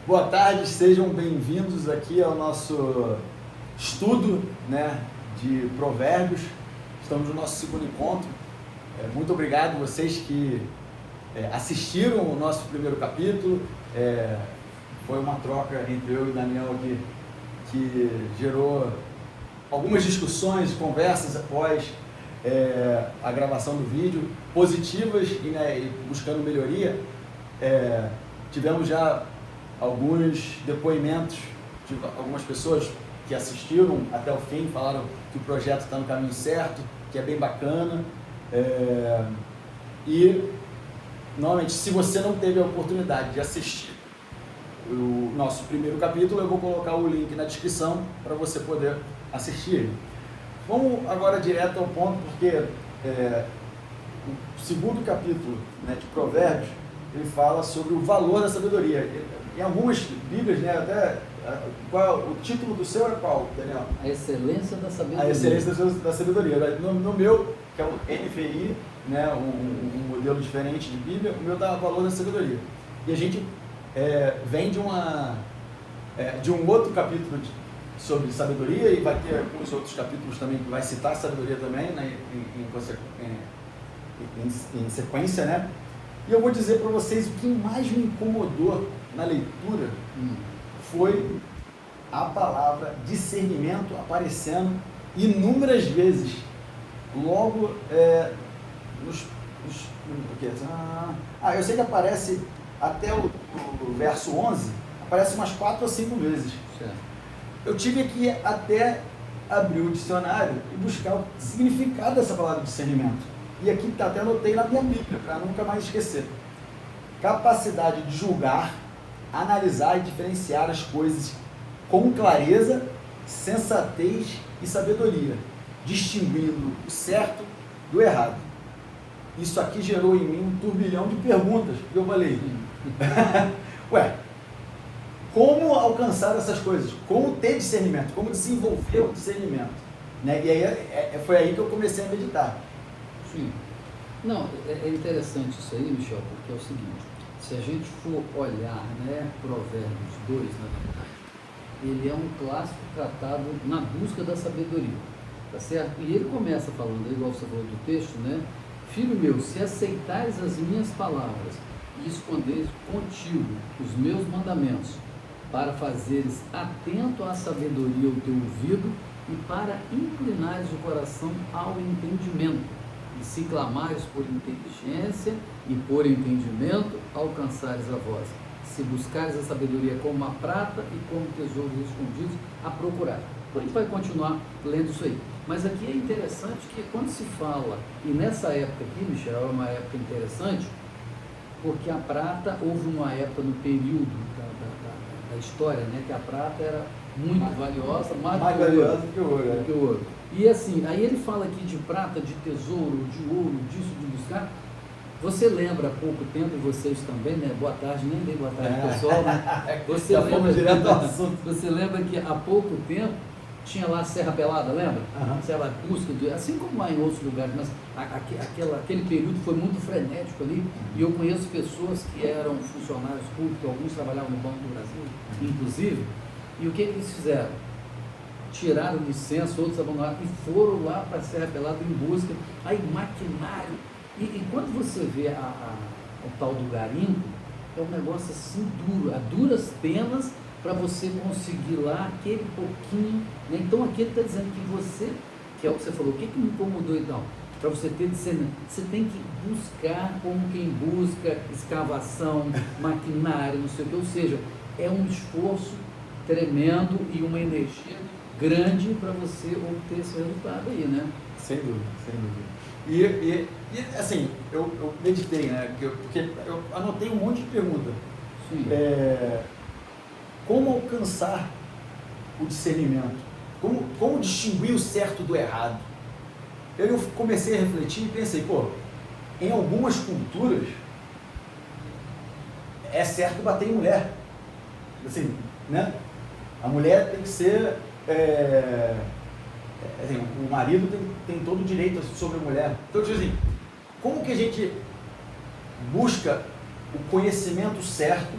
Boa tarde, sejam bem-vindos aqui ao nosso estudo, né, de Provérbios. Estamos no nosso segundo encontro. Muito obrigado a vocês que assistiram o nosso primeiro capítulo. Foi uma troca entre eu e o Daniel aqui que gerou algumas discussões, conversas após a gravação do vídeo, positivas e buscando melhoria. Tivemos já alguns depoimentos de algumas pessoas que assistiram até o fim, falaram que o projeto está no caminho certo, que é bem bacana. E, normalmente, se você não teve a oportunidade de assistir o nosso primeiro capítulo, eu vou colocar o link na descrição para você poder assistir ele. Vamos agora direto ao ponto, porque o segundo capítulo, né, de Provérbios, ele fala sobre o valor da sabedoria. Em algumas Bíblias, né, até o título do seu é qual, Daniel? A excelência da sabedoria. A excelência da sabedoria. No meu, que é o NVI, né, um modelo diferente de Bíblia, o meu dá o valor da sabedoria. E a gente vem de um outro capítulo sobre sabedoria, e vai ter alguns outros capítulos também que vai citar sabedoria também, né, em sequência, né? E eu vou dizer para vocês o que mais me incomodou na leitura foi a palavra discernimento aparecendo inúmeras vezes, logo eu sei que aparece até o verso 11, aparece umas 4 ou 5 vezes. Certo. Eu tive que até abrir o dicionário e buscar o significado dessa palavra discernimento. E aqui até anotei na minha Bíblia, para nunca mais esquecer. Capacidade de julgar, analisar e diferenciar as coisas com clareza, sensatez e sabedoria, distinguindo o certo do errado. Isso aqui gerou em mim um turbilhão de perguntas, porque eu falei, como alcançar essas coisas? Como ter discernimento? Como desenvolver o discernimento? Né? E aí foi aí que eu comecei a meditar. Sim. Não, é interessante isso aí, Michel, porque é o seguinte, se a gente for olhar, né, Provérbios 2, na verdade, ele é um clássico tratado na busca da sabedoria, tá certo? E ele começa falando, igual você falou do texto, né? Filho meu, se aceitais as minhas palavras e esconderes contigo os meus mandamentos, para fazeres atento à sabedoria o teu ouvido e para inclinares o coração ao entendimento, e se clamares por inteligência e por entendimento, alcançares a voz. Se buscares a sabedoria como a prata e como tesouros escondidos, a procurar. Então a gente vai continuar lendo isso aí. Mas aqui é interessante que quando se fala, e nessa época aqui, Michel, é uma época interessante, porque a prata, houve uma época no período da história, né, que a prata era muito valiosa, mais valiosa que o ouro. E assim, aí ele fala aqui de prata, de tesouro, de ouro, disso, de buscar. Você lembra há pouco tempo, e vocês também, né? Boa tarde, nem dei boa tarde, pessoal, né? Você já lembra, fomos direto ao assunto. Você lembra que há pouco tempo tinha lá a Serra Pelada, lembra? Uhum. Aquela busca, assim como há em outros lugares, mas aquele período foi muito frenético ali, e eu conheço pessoas que eram funcionários públicos, alguns trabalhavam no Banco do Brasil, inclusive, e o que eles fizeram? Tiraram licença, outros abandonaram e foram lá para a Serra Pelada em busca, aí maquinário, e quando você vê o tal do garimpo, é um negócio assim duro, a duras penas para você conseguir lá aquele pouquinho, né? Então aqui ele está dizendo que você, que é o que você falou, o que me incomodou então? Para você ter discernimento, você tem que buscar como quem busca escavação, maquinário, não sei o que, ou seja, é um esforço tremendo e uma energia grande para você obter esse resultado aí, né? Sem dúvida, sem dúvida. E assim, eu meditei, né? Porque eu anotei um monte de perguntas. Sim. Como alcançar o discernimento? Como distinguir o certo do errado? Eu comecei a refletir e pensei, em algumas culturas é certo bater em mulher. Assim, né? A mulher tem que ser... o marido tem todo o direito sobre a mulher. Então, assim, como que a gente busca o conhecimento certo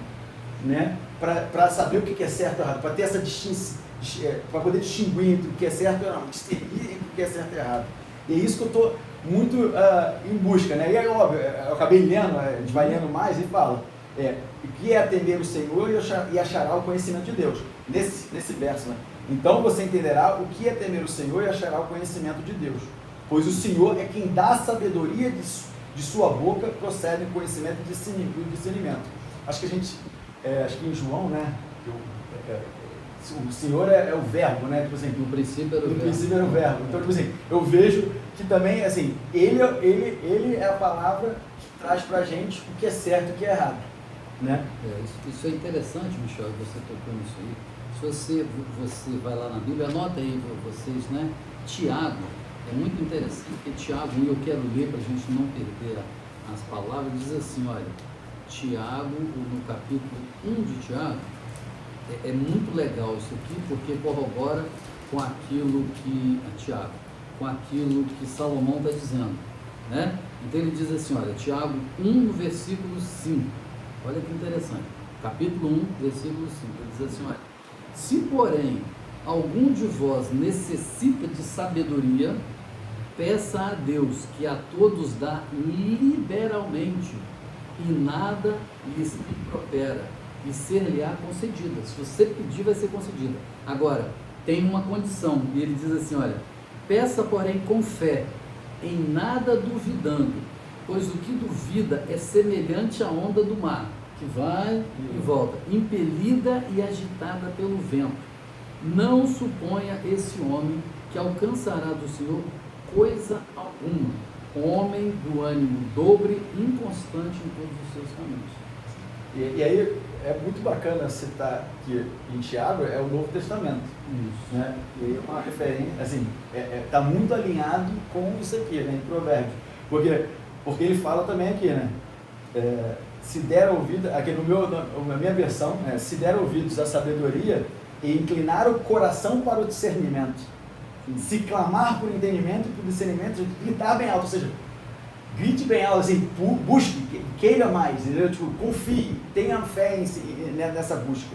né, para saber o que é certo e errado, para ter essa distinção, para poder distinguir entre o que é certo e errado, distinguir entre o que é certo e errado. E é isso que eu estou muito em busca, né? E aí, óbvio, eu acabei lendo, a gente vai lendo mais e fala, o que é temer o Senhor e achará o conhecimento de Deus, nesse verso, né? Então você entenderá o que é temer o Senhor e achará o conhecimento de Deus, pois o Senhor é quem dá a sabedoria de sua boca, procede o conhecimento e o discernimento. Acho que acho que em João, né, o Senhor é o verbo, né? Tipo assim, no princípio era o verbo. Princípio era o verbo. Então, tipo assim, eu vejo que também, assim, ele é a palavra que traz pra gente o que é certo e o que é errado, né? Isso é interessante, Michel, você tocou nisso aí. Se você vai lá na Bíblia, anota aí vocês, né? Tiago, é muito interessante, porque Tiago, e eu quero ler para a gente não perder as palavras, diz assim, olha, Tiago, no capítulo 1 de Tiago, é muito legal isso aqui, porque corrobora com aquilo que Tiago, com aquilo que Salomão está dizendo, né? Então ele diz assim, olha, Tiago 1, no versículo 5, olha que interessante, capítulo 1, versículo 5, ele diz assim, olha, se porém algum de vós necessita de sabedoria, peça a Deus, que a todos dá liberalmente, e nada lhes impropera, e ser-lhe-á concedida. Se você pedir, vai ser concedida. Agora, tem uma condição, e ele diz assim, olha, peça porém com fé, em nada duvidando, pois o que duvida é semelhante à onda do mar, que vai e volta, impelida e agitada pelo vento. Não suponha esse homem que alcançará do Senhor coisa alguma, homem do ânimo dobre, inconstante em todos os seus caminhos. E aí é muito bacana citar que em Tiago é o Novo Testamento. Isso. Né? E aí uma referência, assim, está muito alinhado com isso aqui, né, em Provérbios. Porque ele fala também aqui, né? Se der ouvido, aqui na minha versão, né, se der ouvidos à sabedoria e inclinar o coração para o discernimento, se clamar por entendimento e por discernimento, gritar bem alto, ou seja, grite bem alto, assim, busque, queira mais, entendeu? Tipo, confie, tenha fé nessa busca,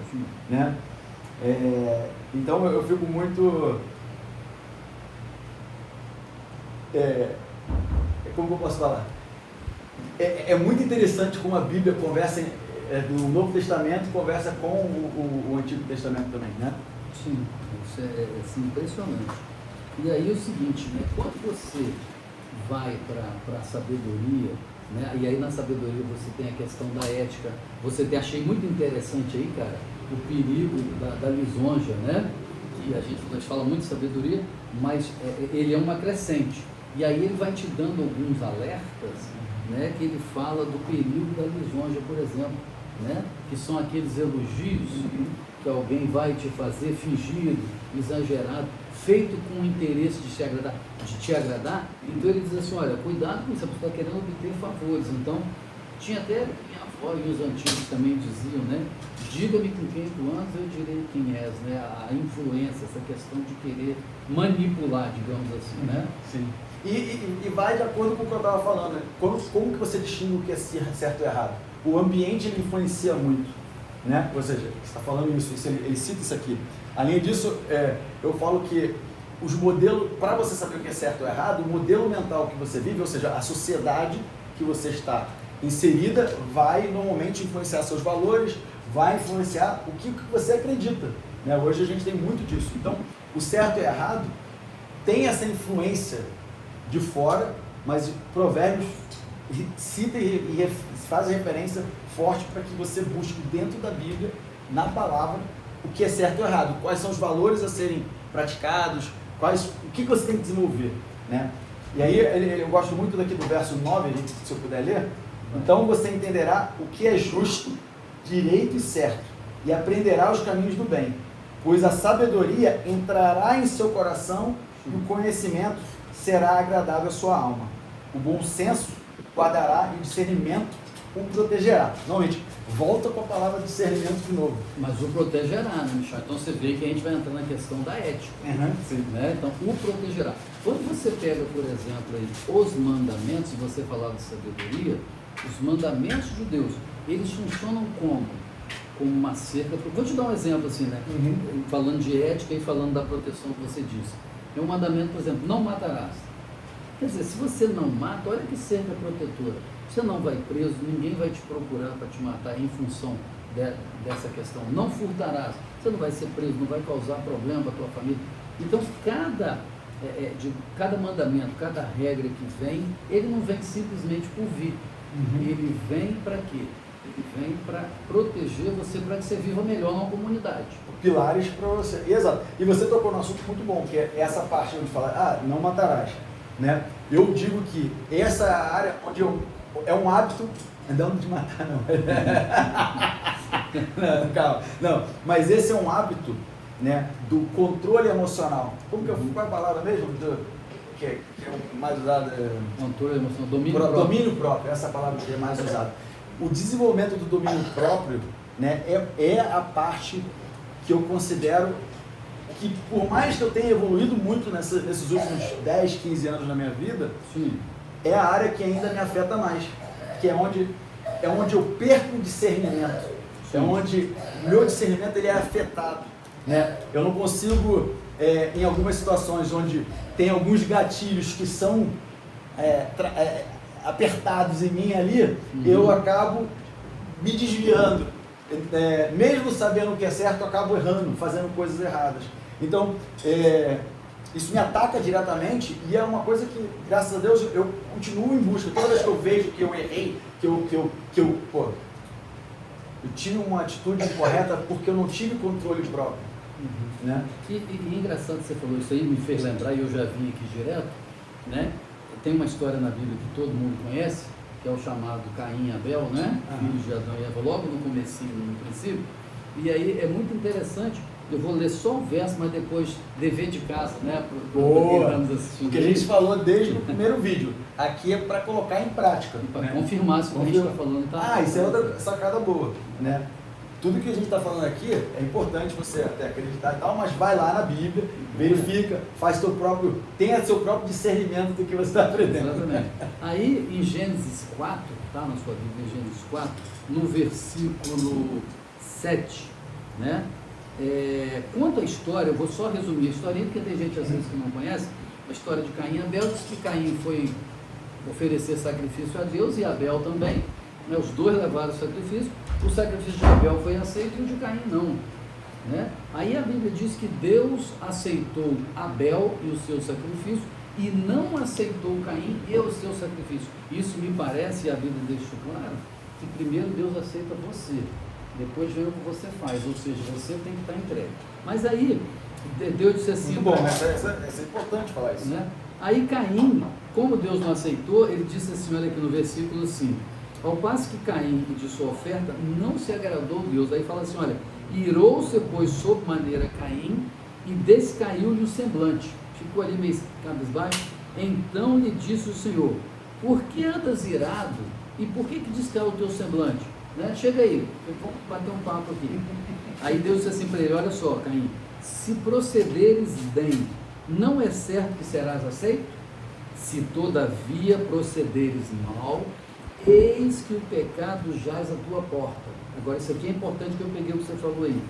né? Então eu fico muito, como eu posso falar? É muito interessante como a Bíblia conversa do Novo Testamento conversa com o Antigo Testamento também, né? Sim, isso é assim, impressionante. E aí é o seguinte, né? Quando você vai para a sabedoria, né? E aí na sabedoria você tem a questão da ética, achei muito interessante aí, cara, o perigo da lisonja, né? Que a gente fala muito de sabedoria, mas ele é uma crescente. E aí ele vai te dando alguns alertas, né? Que ele fala do perigo da lisonja, por exemplo, né? Que são aqueles elogios que alguém vai te fazer fingido, exagerado, feito com o interesse de te agradar. Então ele diz assim, olha, cuidado com isso, você está querendo obter favores. Então, tinha até minha avó e os antigos também diziam, né? Diga-me com quem tu andas, eu direi quem és, né? A influência, essa questão de querer manipular, digamos assim, né? Sim. E vai de acordo com o que eu estava falando, né? Como que você distingue o que é certo e errado? O ambiente ele influencia muito, né? Ou seja, você está falando isso, ele cita isso aqui. Além disso, eu falo que os modelos, para você saber o que é certo ou errado, o modelo mental que você vive, ou seja, a sociedade que você está inserida, vai normalmente influenciar seus valores, vai influenciar o que você acredita, né? Hoje a gente tem muito disso. Então, o certo e errado tem essa influência de fora, mas Provérbios cita e faz referência forte para que você busque dentro da Bíblia, na palavra, o que é certo ou errado, quais são os valores a serem praticados, o que você tem que desenvolver, né? E aí eu gosto muito daqui do verso 9, se eu puder ler. Então você entenderá o que é justo, direito e certo, e aprenderá os caminhos do bem, pois a sabedoria entrará em seu coração e o conhecimento será agradável à sua alma. O bom senso guardará e o discernimento o protegerá. Normalmente, volta com a palavra discernimento de novo. Mas o protegerá, né, Michel? Então você vê que a gente vai entrar na questão da ética. Sim. Né? Então, o protegerá. Quando você pega, por exemplo, aí, os mandamentos, você falava de sabedoria, os mandamentos de Deus, eles funcionam como? como uma cerca. Vou te dar um exemplo assim, né? Falando de ética e falando da proteção que você disse. É um mandamento, por exemplo, não matarás. Quer dizer, se você não mata, olha que cerca protetora. Você não vai preso, ninguém vai te procurar para te matar em função dessa questão. Não furtarás. Você não vai ser preso, não vai causar problema para a tua família. Então, cada mandamento, cada regra que vem, ele não vem simplesmente por vir. Ele vem para quê? Ele vem para proteger você, para que você viva melhor numa comunidade. Pilares para você. Exato. E você tocou num assunto muito bom, que é essa parte onde fala, não matarás. Né? Eu digo que essa área onde é um hábito, não de matar não. Não, calma. Não, mas esse é um hábito, né, do controle emocional. Como que eu fui com a palavra mesmo? Que é o mais usado? Controle emocional, domínio próprio, essa palavra que é mais usada. O desenvolvimento do domínio próprio, né, é a parte que eu considero que, por mais que eu tenha evoluído muito nesses últimos 10, 15 anos na minha vida, sim, é a área que ainda me afeta mais, que é onde eu perco o discernimento, sim, é onde o meu discernimento ele é afetado, né? Eu não consigo, em algumas situações onde tem alguns gatilhos que são apertados em mim ali, eu acabo me desviando, mesmo sabendo o que é certo, eu acabo errando, fazendo coisas erradas. Então, isso me ataca diretamente e é uma coisa que, graças a Deus, eu continuo em busca. Toda vez que eu vejo que eu errei, que eu tive uma atitude incorreta porque eu não tive controle próprio. Né? E é engraçado que você falou isso aí, me fez lembrar, e eu já vim aqui direto, né? Tem uma história na Bíblia que todo mundo conhece, que é o chamado Caim e Abel, né? Filhos de Adão e Eva, logo no comecinho, no princípio. E aí é muito interessante. Eu vou ler só o verso, mas depois dever de casa, né? O que a gente falou desde o primeiro vídeo. Aqui é para colocar em prática. Para confirmar se o que a gente está falando está... isso é outra sacada boa, né? Tudo que a gente está falando aqui é importante você até acreditar e tal, mas vai lá na Bíblia, verifica, tenha seu próprio discernimento do que você está aprendendo. Exatamente. Aí em Gênesis 4, tá? Na sua Bíblia, em Gênesis 4, no versículo 7, né? Conta a história, eu vou só resumir a historinha, porque tem gente às vezes que não conhece, a história de Caim e Abel. Diz que Caim foi oferecer sacrifício a Deus e Abel também, né? Os dois levaram o sacrifício de Abel foi aceito e o de Caim não, né? Aí a Bíblia diz que Deus aceitou Abel e o seu sacrifício e não aceitou Caim e o seu sacrifício. Isso me parece, e a Bíblia deixa claro, que primeiro Deus aceita você, depois vem o que você faz, ou seja, você tem que estar entregue. Mas aí, Deus disse assim... Muito bom, é importante falar isso. Né? Aí Caim, como Deus não aceitou, ele disse assim, olha aqui no versículo 5, ao passo que Caim e de sua oferta não se agradou Deus. Aí fala assim, olha, irou-se, pois, sob maneira Caim, e descaiu-lhe o semblante. Ficou ali meio cabisbaixo. Então lhe disse o Senhor, por que andas irado? E por que descaiu o teu semblante? Né? Chega aí, vamos bater um papo aqui. Aí Deus disse assim para ele, olha só, Caim, se procederes bem, não é certo que serás aceito? Se todavia procederes mal, eis que o pecado jaz à tua porta. Agora isso aqui é importante, que eu peguei o que você falou aí.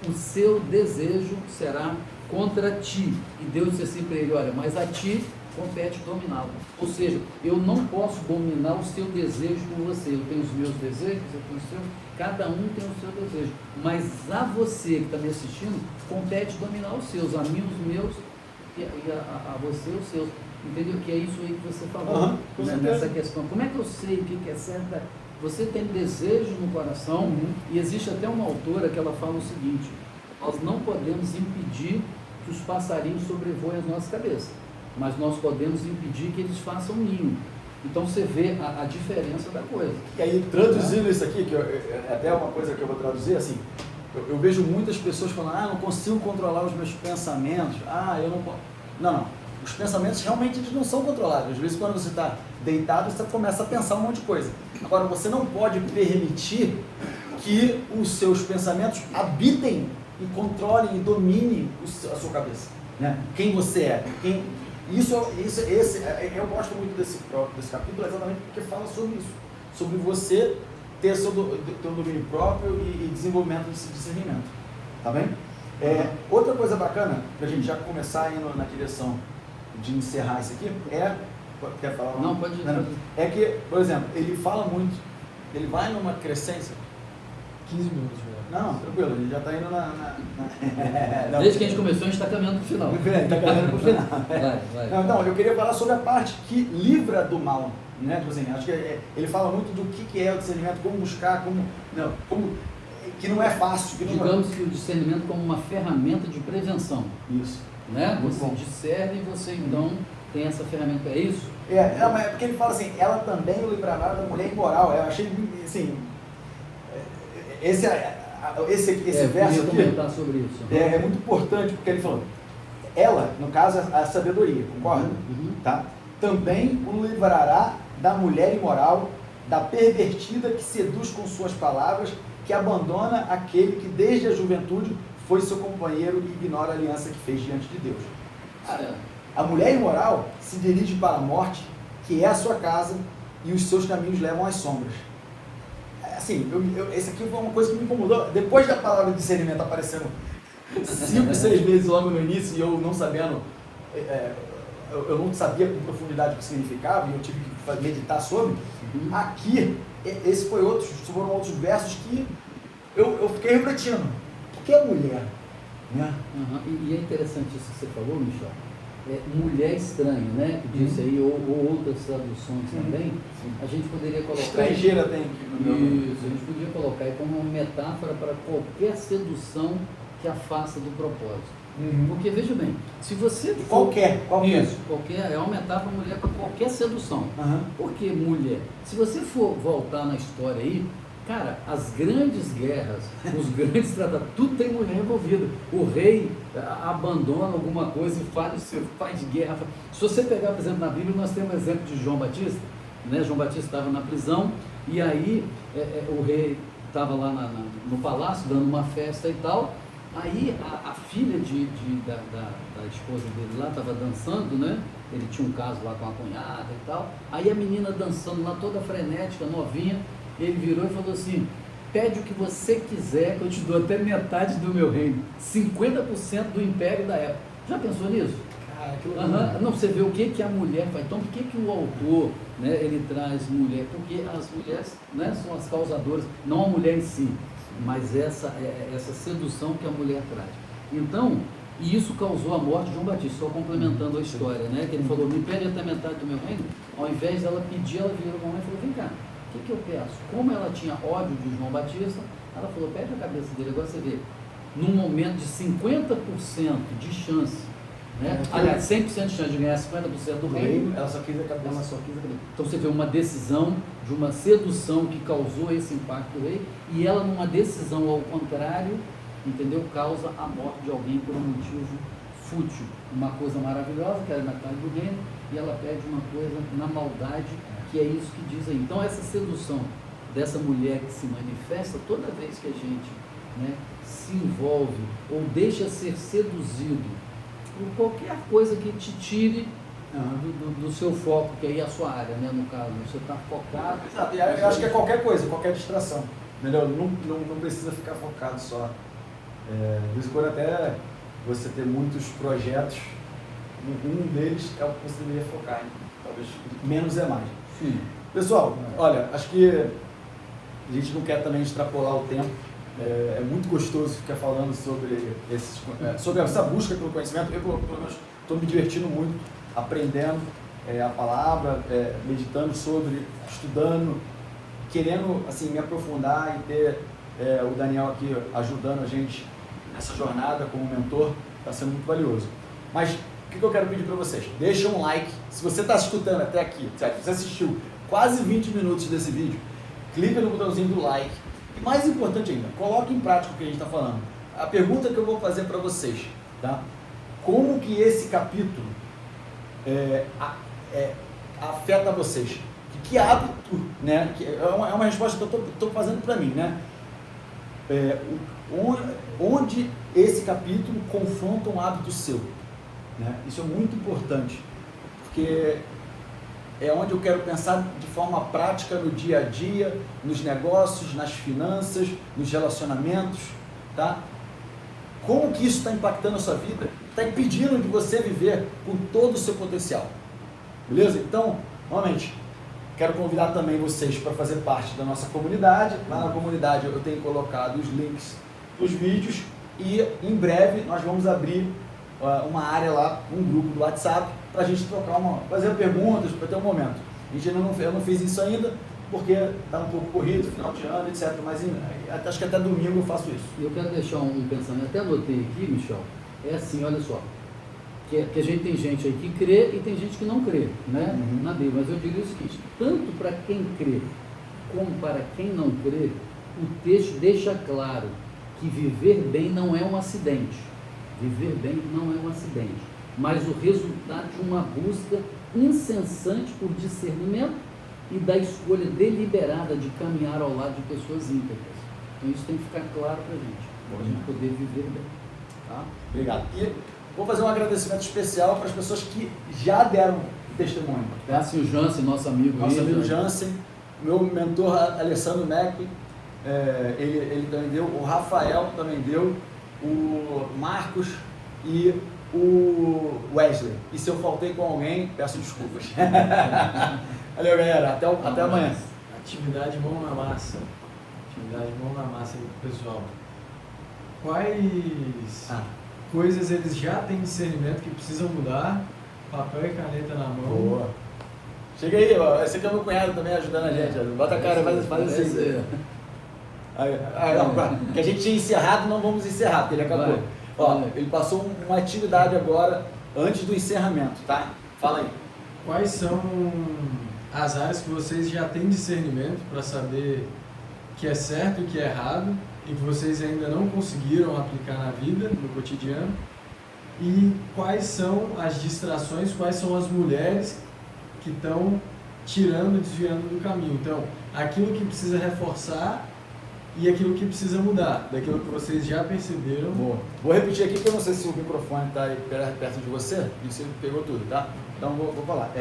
O seu desejo será contra ti. E Deus disse assim para ele, olha, mas a ti compete dominá-lo. Ou seja, eu não posso dominar o seu desejo por você. Eu tenho os meus desejos, eu tenho os seus, cada um tem o seu desejo. Mas a você que está me assistindo, compete dominar os seus, a mim os meus e a você os seus. Entendeu? Que é isso aí que você falou, né, nessa questão. Como é que eu sei o que é certo? Você tem desejo no coração, e existe até uma autora que ela fala o seguinte, nós não podemos impedir que os passarinhos sobrevoem as nossas cabeças, mas nós podemos impedir que eles façam ninho. Então você vê a diferença da coisa. E aí, traduzindo isso aqui, que até uma coisa que eu vou traduzir, assim, eu vejo muitas pessoas falando, eu não consigo controlar os meus pensamentos, eu não posso. Não. Os pensamentos realmente eles não são controlados. Às vezes quando você está deitado, você começa a pensar um monte de coisa. Agora, você não pode permitir que os seus pensamentos habitem e controlem e dominem a sua cabeça. Né? Quem você é. Eu gosto muito desse capítulo exatamente porque fala sobre isso. Sobre você ter teu domínio próprio e desenvolvimento desse discernimento, tá bem? Outra coisa bacana, para a gente já começar indo na direção de encerrar isso aqui, quer falar? Não, pode ir. É que, por exemplo, ele fala muito, ele vai numa crescência. 15 minutos já. Não, tranquilo, ele já está indo Desde que a gente começou, a gente está caminhando para o final. Está caminhando para o final. Vai. Não, então, eu queria falar sobre a parte que livra do mal, né? Tipo assim, acho que ele fala muito do que é o discernimento, como buscar, que não é fácil. Digamos que o discernimento como uma ferramenta de prevenção. Isso. Né? Muito Você bom. discerne e você então tem essa ferramenta. É isso? Mas é porque ele fala assim, ela também o livrará da mulher imoral. Eu achei, assim, esse verso aqui comentar sobre isso. é muito importante, porque ele falou, ela, no caso, a sabedoria, concorda? Tá? Também o livrará da mulher imoral, da pervertida que seduz com suas palavras, que abandona aquele que desde a juventude foi seu companheiro e ignora a aliança que fez diante de Deus. A mulher imoral se dirige para a morte, que é a sua casa, e os seus caminhos levam às sombras. Assim, esse aqui foi uma coisa que me incomodou. Depois da palavra discernimento aparecendo 5, 6 vezes logo no início, e eu não sabendo, eu não sabia com profundidade o que significava, e eu tive que meditar sobre. Aqui, foram outros versos que eu fiquei refletindo. O que é mulher? Né? E é interessante isso que você falou, Michel. Mulher estranha, né? Que disse aí, ou outras traduções também. A gente poderia colocar. Estrangeira tem aqui no meu. Isso, a gente podia colocar aí como uma metáfora para qualquer sedução que afasta do propósito. Porque veja bem, se você for. Qualquer. Isso, qualquer. É uma metáfora mulher para qualquer sedução. Por que mulher? Se você for voltar na história aí, cara, as grandes guerras, os grandes tratados, tudo tem mulher envolvida. O rei abandona alguma coisa e faz guerra. Se você pegar, por exemplo, na Bíblia, nós temos o exemplo de João Batista, né? João Batista estava na prisão e aí o rei estava lá no palácio dando uma festa e tal. Aí a filha da esposa dele lá estava dançando, né? Ele tinha um caso lá com a cunhada e tal. Aí a menina dançando lá toda frenética, novinha. Ele virou e falou assim, pede o que você quiser que eu te dou até metade do meu reino, 50% do império da época. Já pensou nisso? Não, você vê o que a mulher faz. Então, por que o autor, né, ele traz mulher? Porque as mulheres, né, são as causadoras, não a mulher em si, mas essa sedução que a mulher traz. Então, e isso causou a morte de João Batista, só complementando a história, né, que ele falou, me pede até metade do meu reino. Ao invés dela pedir, ela virou para a mãe e falou, vem cá. O que eu peço? Como ela tinha ódio de João Batista, ela falou, pede a cabeça dele. Agora você vê, num momento de 50% de chance, né? Aliás, 100% de chance de ganhar 50% do reino, ela só quis a cabeça. Então você vê uma decisão de uma sedução que causou esse impacto do rei, e ela numa decisão ao contrário, entendeu? Causa a morte de alguém por um motivo fútil. Uma coisa maravilhosa, que era metade do reino, e ela pede uma coisa na maldade, que é isso que diz aí. Então essa sedução dessa mulher que se manifesta toda vez que a gente, né, se envolve ou deixa ser seduzido por qualquer coisa que te tire do seu foco, que aí é a sua área, né, no caso, você está focado. Exato, eu acho que é qualquer coisa, qualquer distração, entendeu? Não precisa ficar focado só. De vez em quando até você ter muitos projetos, um deles é o que você deveria focar, hein? Talvez menos é mais. Sim. Pessoal, olha, acho que a gente não quer também extrapolar o tempo. É muito gostoso ficar falando sobre essa busca pelo conhecimento. Eu, pelo menos, estou me divertindo muito, aprendendo a palavra, meditando sobre, estudando, querendo assim, me aprofundar e ter o Daniel aqui ajudando a gente nessa jornada como mentor. Está sendo muito valioso. Mas o que eu quero pedir para vocês? Deixa um like. Se você está escutando até aqui, certo? Você assistiu quase 20 minutos desse vídeo, clica no botãozinho do like. E mais importante ainda, coloque em prática o que a gente está falando. A pergunta que eu vou fazer para vocês, tá? Como que esse capítulo afeta vocês? Que hábito, né? É uma resposta que eu estou fazendo para mim, né? Onde esse capítulo confronta um hábito seu, né? Isso é muito importante, porque é onde eu quero pensar de forma prática no dia a dia, nos negócios, nas finanças, nos relacionamentos, tá? Como que isso está impactando a sua vida? Está impedindo de você viver com todo o seu potencial, beleza? Então, novamente, quero convidar também vocês para fazer parte da nossa comunidade. Lá na comunidade eu tenho colocado os links dos vídeos e em breve nós vamos abrir uma área lá, um grupo do WhatsApp, para a gente trocar fazer perguntas, para ter um momento. A gente eu não fiz isso ainda, porque está um pouco corrido, final de ano, etc. Mas acho que até domingo eu faço isso. E eu quero deixar um pensamento, até anotei aqui, Michel, é assim, olha só, que a gente tem gente aí que crê e tem gente que não crê, né, na Bíblia, mas eu diria o seguinte, tanto para quem crê como para quem não crê, o texto deixa claro que viver bem não é um acidente, viver bem não é um acidente, mas o resultado de uma busca incessante por discernimento e da escolha deliberada de caminhar ao lado de pessoas íntegras. Então isso tem que ficar claro para a gente, para a gente poder viver bem. Tá? Obrigado. E vou fazer um agradecimento especial para as pessoas que já deram testemunho. Tá? Assim, o Jansen, nosso amigo Jansen, meu mentor Alessandro Meck, ele também deu, o Rafael também deu, o Marcos e o Wesley. E se eu faltei com alguém, peço desculpas. Valeu, galera. Até amanhã. Atividade mão na massa. Atividade mão na massa aí pro pessoal. Quais coisas eles já têm discernimento que precisam mudar? Papel e caneta na mão. Boa. Chega aí, ó. Esse aqui é o meu cunhado também ajudando a gente. Bota a cara, faz assim. Não, que a gente tinha encerrado, não vamos encerrar, porque ele acabou. Ó, ele passou uma atividade agora, antes do encerramento, tá? Fala aí. Quais são as áreas que vocês já têm discernimento para saber que é certo e que é errado e que vocês ainda não conseguiram aplicar na vida, no cotidiano? E quais são as distrações, quais são as mulheres que estão tirando, desviando do caminho? Então, aquilo que precisa reforçar e aquilo que precisa mudar, daquilo que vocês já perceberam. Boa. Vou repetir aqui, porque eu não sei se o microfone está aí perto de você, e você pegou tudo, tá? Então vou falar.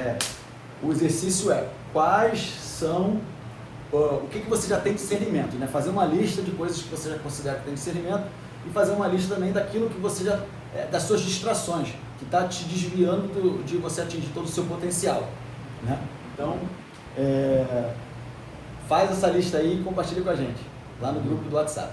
O exercício é quais são, o que você já tem discernimento, né? Fazer uma lista de coisas que você já considera que tem discernimento e fazer uma lista também daquilo que você já, das suas distrações, que está te desviando de você atingir todo o seu potencial, né? Então, faz essa lista aí e compartilha com a gente lá no grupo do WhatsApp.